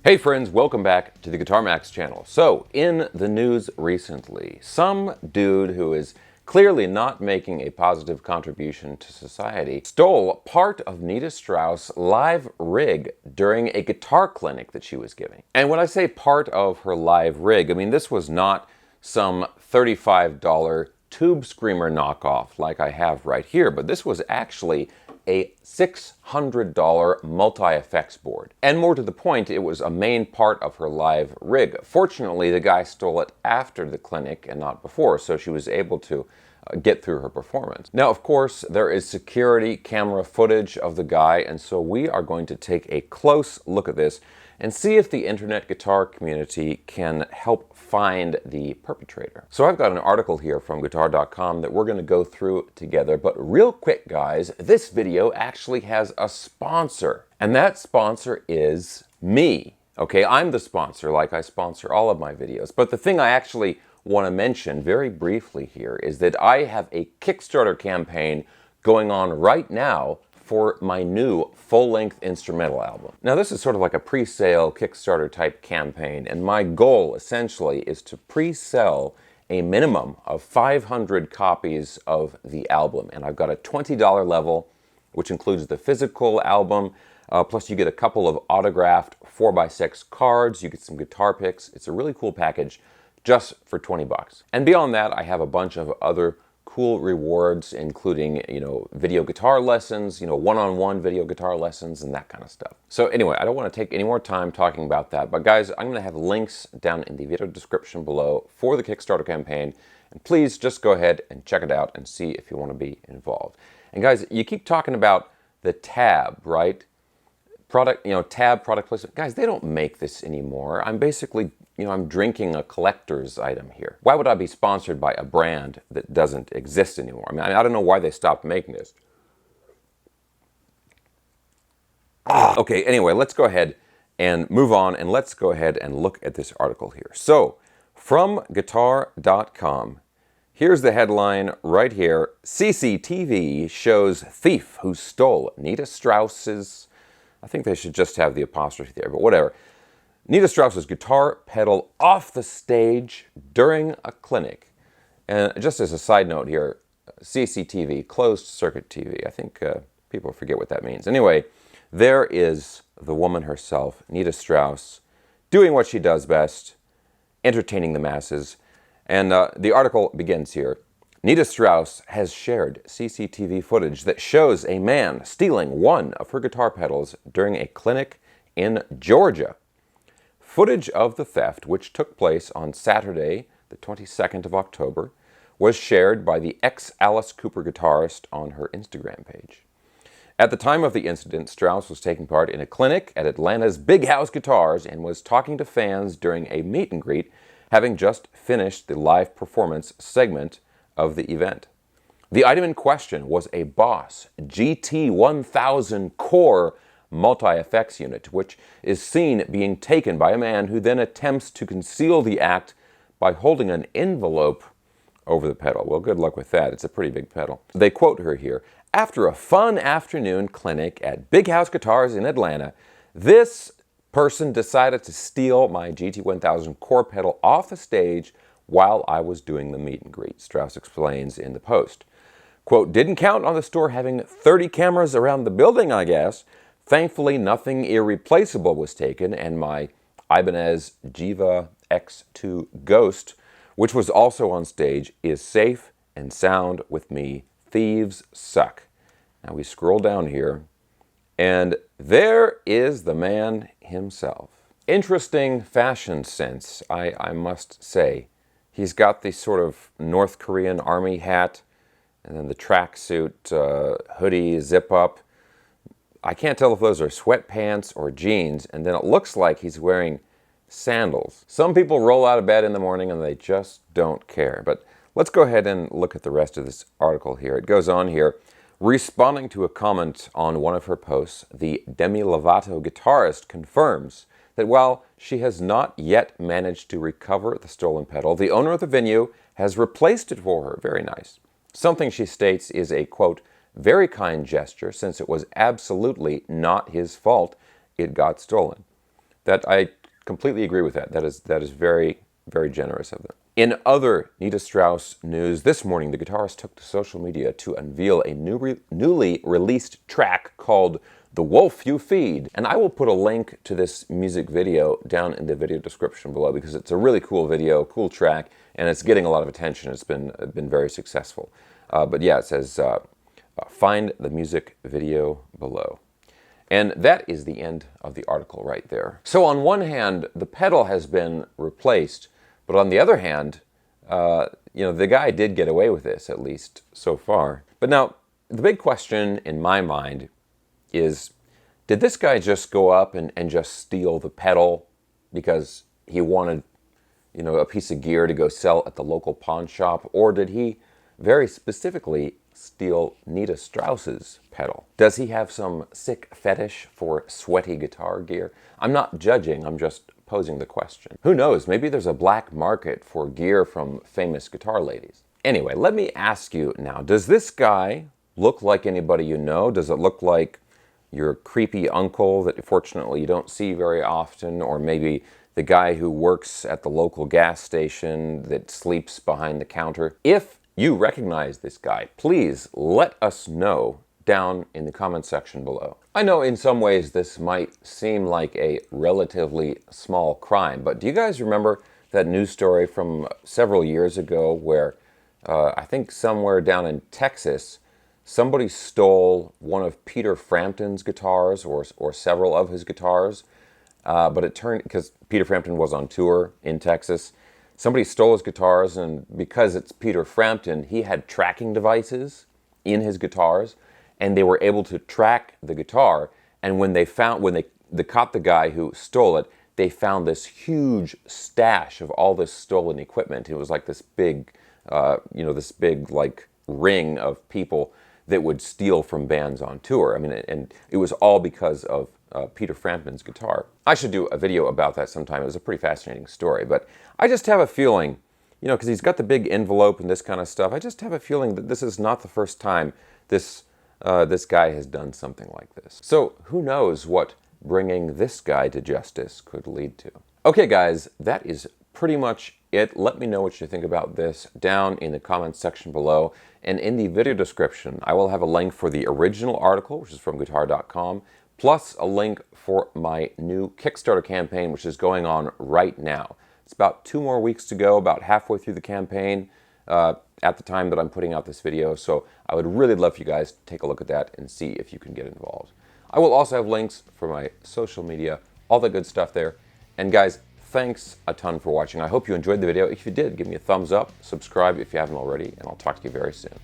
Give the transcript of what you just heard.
Hey friends, welcome back to the Guitar Max channel. So, in the news recently, some dude who is clearly not making a positive contribution to society stole part of Nita Strauss' live rig during a guitar clinic that she was giving. And when I say part of her live rig, I mean this was not some $35 Tube Screamer knockoff like I have right here, but this was actually a $600 multi-effects board. And more to the point, it was a main part of her live rig. Fortunately, the guy stole it after the clinic and not before, so she was able to get through her performance. Now, of course, there is security camera footage of the guy, and so we are going to take a close look at this and see if the internet guitar community can help find the perpetrator. So I've got an article here from guitar.com that we're going to go through together, but real quick guys, this video actually has a sponsor, and that sponsor is me. Okay, I'm the sponsor, like I sponsor all of my videos, but the thing I actually want to mention very briefly here is that I have a Kickstarter campaign going on right now for my new full-length instrumental album. Now this is sort of like a pre-sale Kickstarter type campaign, and my goal essentially is to pre-sell a minimum of 500 copies of the album, and I've got a $20 level which includes the physical album, plus you get a couple of autographed 4x6 cards, you get some guitar picks. It's a really cool package just for 20 bucks. And beyond that, I have a bunch of other cool rewards, including, video guitar lessons, one-on-one video guitar lessons and that kind of stuff. So anyway, I don't want to take any more time talking about that, but guys, I'm going to have links down in the video description below for the Kickstarter campaign, and please just go ahead and check it out and see if you want to be involved. And guys, you keep talking about the tab, right? Tab product placement. Guys, they don't make this anymore. I'm basically, I'm drinking a collector's item here. Why would I be sponsored by a brand that doesn't exist anymore? I mean, I don't know why they stopped making this. Okay, anyway, let's go ahead and move on, and let's go ahead and look at this article here. So, from guitar.com, here's the headline right here. CCTV shows thief who stole Nita Strauss's, I think they should just have the apostrophe there, but whatever. Nita Strauss's guitar pedal off the stage during a clinic. And just as a side note here, CCTV, closed circuit TV. I think people forget what that means. Anyway, there is the woman herself, Nita Strauss, doing what she does best, entertaining the masses. And the article begins here. Nita Strauss has shared CCTV footage that shows a man stealing one of her guitar pedals during a clinic in Georgia. Footage of the theft, which took place on Saturday, the 22nd of October, was shared by the ex-Alice Cooper guitarist on her Instagram page. At the time of the incident, Strauss was taking part in a clinic at Atlanta's Big House Guitars and was talking to fans during a meet and greet, having just finished the live performance segment of the event. The item in question was a Boss GT1000 Core multi-effects unit, which is seen being taken by a man who then attempts to conceal the act by holding an envelope over the pedal. Well, good luck with that. It's a pretty big pedal. They quote her here, "After a fun afternoon clinic at Big House Guitars in Atlanta, this person decided to steal my GT1000 Core pedal off the stage while I was doing the meet and greet," Strauss explains in the post. Quote, "Didn't count on the store having 30 cameras around the building, I guess. Thankfully, nothing irreplaceable was taken, and my Ibanez Jiva X2 Ghost, which was also on stage, is safe and sound with me. Thieves suck." Now we scroll down here, and there is the man himself. Interesting fashion sense, I must say. He's got the sort of North Korean army hat, and then the tracksuit, hoodie, zip-up. I can't tell if those are sweatpants or jeans, and then it looks like he's wearing sandals. Some people roll out of bed in the morning and they just don't care. But let's go ahead and look at the rest of this article here. It goes on here. Responding to a comment on one of her posts, the Demi Lovato guitarist confirms that while she has not yet managed to recover the stolen pedal, the owner of the venue has replaced it for her. Very nice. Something she states is a, quote, very kind gesture since it was absolutely not his fault it got stolen. That I completely agree with that. That is very, very generous of them. In other Nita Strauss news, this morning the guitarist took to social media to unveil a newly released track called The Wolf You Feed. And I will put a link to this music video down in the video description below because it's a really cool video, cool track, and it's getting a lot of attention. It's been very successful. But yeah, it says, find the music video below. And that is the end of the article right there. So on one hand, the pedal has been replaced, but on the other hand, the guy did get away with this, at least so far. But now, the big question in my mind is, did this guy just go up and just steal the pedal because he wanted, a piece of gear to go sell at the local pawn shop? Or did he very specifically steal Nita Strauss's pedal? Does he have some sick fetish for sweaty guitar gear? I'm not judging, I'm just posing the question. Who knows, maybe there's a black market for gear from famous guitar ladies. Anyway, let me ask you now, does this guy look like anybody you know? Does it look like your creepy uncle that fortunately you don't see very often, or maybe the guy who works at the local gas station that sleeps behind the counter? If you recognize this guy, please let us know down in the comment section below. I know in some ways this might seem like a relatively small crime, but do you guys remember that news story from several years ago where I think somewhere down in Texas, somebody stole one of Peter Frampton's guitars or several of his guitars, but it turned, because Peter Frampton was on tour in Texas, somebody stole his guitars, and because it's Peter Frampton, he had tracking devices in his guitars, and they were able to track the guitar. And when they caught the guy who stole it, they found this huge stash of all this stolen equipment. It was like this big, like ring of people that would steal from bands on tour. I mean, and it was all because of Peter Frampton's guitar. I should do a video about that sometime. It was a pretty fascinating story, but I just have a feeling, because he's got the big envelope and this kind of stuff, I just have a feeling that this is not the first time this guy has done something like this. So who knows what bringing this guy to justice could lead to. Okay guys, that is pretty much it. Let me know what you think about this down in the comments section below. And in the video description, I will have a link for the original article, which is from guitar.com, plus a link for my new Kickstarter campaign, which is going on right now. It's about 2 more weeks to go, about halfway through the campaign at the time that I'm putting out this video. So I would really love for you guys to take a look at that and see if you can get involved. I will also have links for my social media, all the good stuff there. And guys, thanks a ton for watching. I hope you enjoyed the video. If you did, give me a thumbs up, subscribe if you haven't already, and I'll talk to you very soon.